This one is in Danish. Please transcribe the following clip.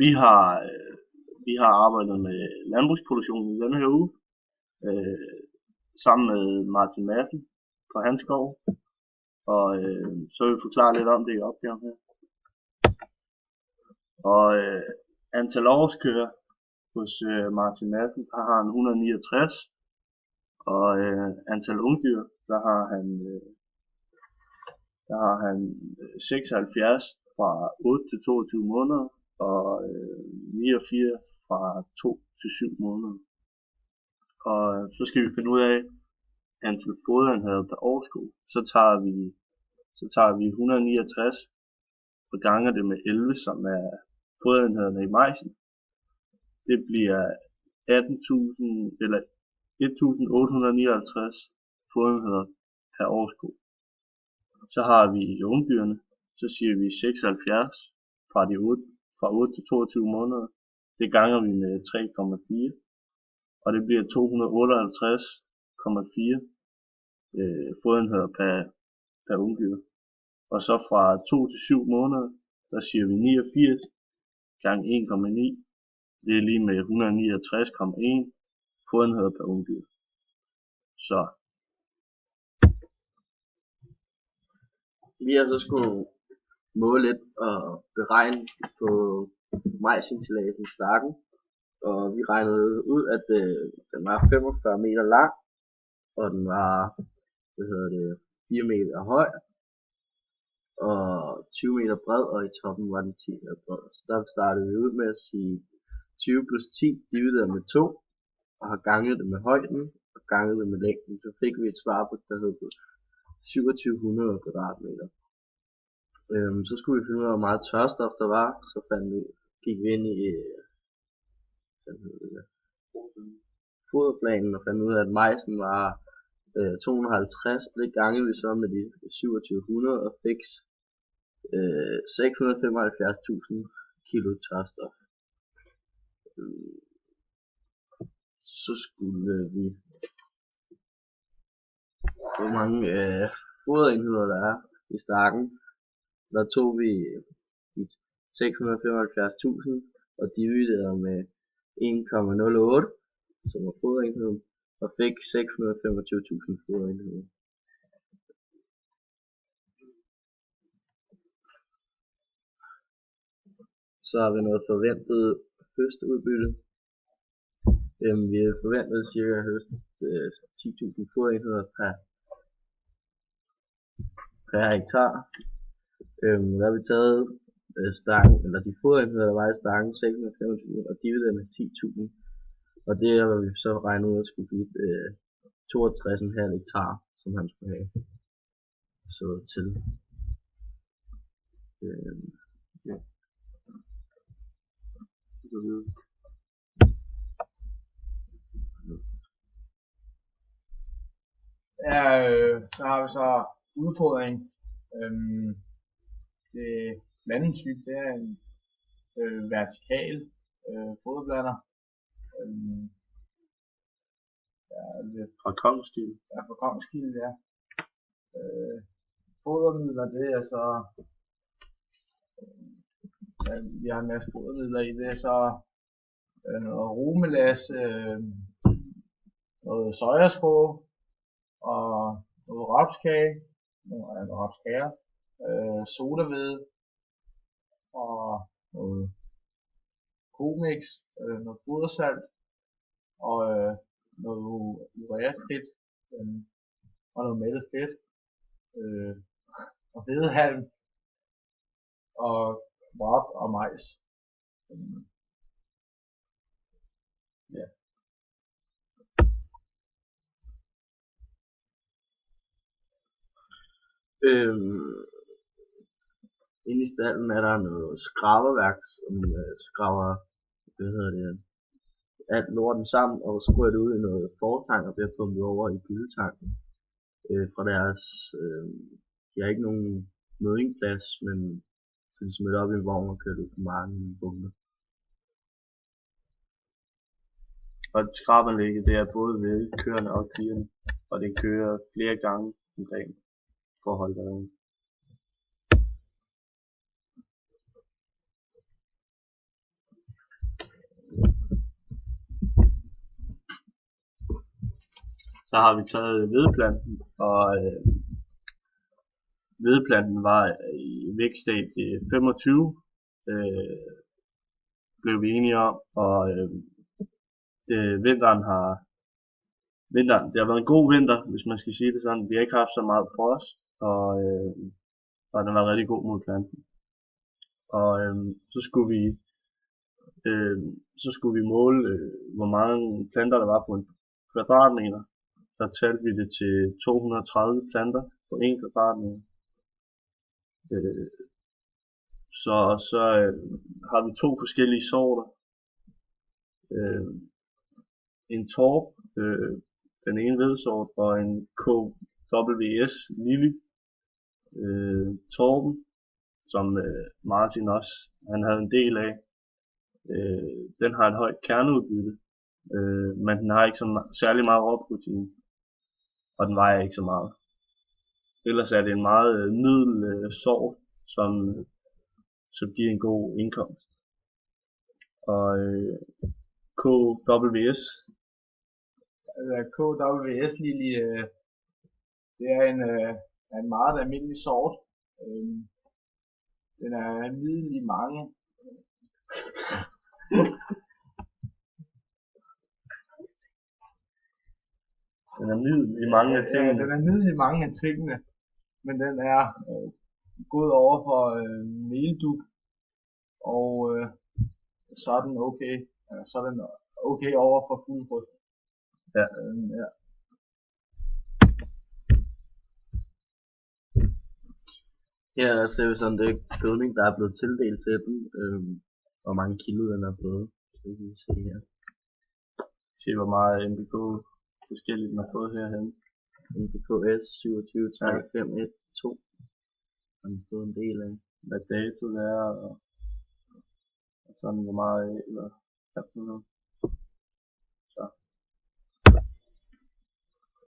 Vi har arbejdet med landbrugsproduktion i denne her uge, sammen med Martin Madsen fra hans gård, og så vil vi forklare lidt om det i opgaven her. Og antal årskøer hos Martin Madsen, der har han 169, og antal ungdyr, der har han 76 fra 8 til 22 måneder, og 89 fra 2 til 7 måneder. Og så skal vi finde ud af antal foderenheder per årsku. Så tager vi 169 og ganger det med 11, som er foderenhederne i majsen. Det bliver 1859 foderenheder per årsku. Så har vi ungdyrene, så siger vi 76 fra 8 til 22 måneder. Det ganger vi med 3,4, og det bliver 258,4 foderenheder per ungdyr. Og så fra 2 til 7 måneder, der siger vi 89 gange 1,9. Det er lige med 169,1 foderenheder per ungdyr. Så vi har så skulle måle lidt og beregne på majsindstilladsen stakken, og vi regnede ud, at den var 45 meter lang, og den var 4 meter høj og 20 meter bred, og i toppen var den 10 meter bred. Så der startede vi ud med at sige 20 plus 10 divideret med 2, og har ganget det med højden og ganget det med længden. Så fik vi et svar på, der hed 2700 kvadratmeter. Så skulle vi finde ud af, hvor meget tørstof der var. Så gik vi ind i foderplanen og fandt ud af, at majsen var 250. Det gangede vi så med de 2700 og fik 675.000 kilo tørstof. Så skulle vi hvor mange foderenheder der er i stakken. Der tog vi 675.000 og dividerede med 1,08, som var foderenheden, og fik 625.000 foderenheder. Så har vi noget forventet høstudbytte. Vi forventede cirka at høste 10.000 foderenheder per hektar. Der har vi taget stakken, eller de foderenheder, der var i stakken, 625 og divideret med 10.000. Og det er, hvad vi så regnede ud at skulle give 62,5 hektar, som han skulle have sået til. Ja. Så har vi så udfordring. Det blandingstype, det er en vertikal foderblander. fra Kongskilde. Ja, fra Kongskilde, ja. Fodermidler, det er så vi har en masse fodermidler i. Det er så noget romelas, noget sojaskål og noget rapskage, noget rapskager, sodaved og noget komix, noget fodersalt og noget ureakridt og noget mættet fedt og hvedehalm og brok og majs. Ja. Inde i stallen er der noget skraberværk, som skraber alt lorten sammen og skruer det ud i noget fortang og bliver pumpet over i gyldetanken fra deres de har ikke nogen mødingplads, men så de smider op i en vogn og kører ud på marken i en bunke. Og skrabanlægget, det er både ved køerne og kvierne, og det kører flere gange om dagen for at holde derinde. så har vi taget hvedeplanten, og hvedeplanten var i vækststadie 25, blev vi enige om, og vinteren, det har været en god vinter, hvis man skal sige det sådan. Vi har ikke haft så meget frost, og den var rigtig god mod planten. Og så skulle vi måle, hvor mange planter der var på en kvadratmeter. Der talte vi det til 230 planter på 1 kvadratmeter. Så har vi 2 forskellige sorter. En torp, den ene hvedesort, og en KWS Lily. Torpen, som Martin også han havde en del af, den har et højt kerneudbytte, men den har ikke særlig meget råprotein, og den vejer ikke så meget. Ellers er det en meget middel sort, som giver en god indkomst. Og KWS, KWS Lily, det er en meget almindelig sort. Den er middel i mange. Den er middel i mange af tingene. Ja, den er middel i mange af tingene, men den er god over for meldug, og så er den okay over for fuglefrost. Ja. Ja. Her ser vi sådan det gødning, der er blevet tildelt til den, hvor mange kilo den er blevet. Så kan vi se her. Se hvor meget NPK forskelligt den har fået herhen. NPKS 27 3 5 1 2. Den har fået en del af. Hvad dato det er, og sådan hvor meget eller sådan noget.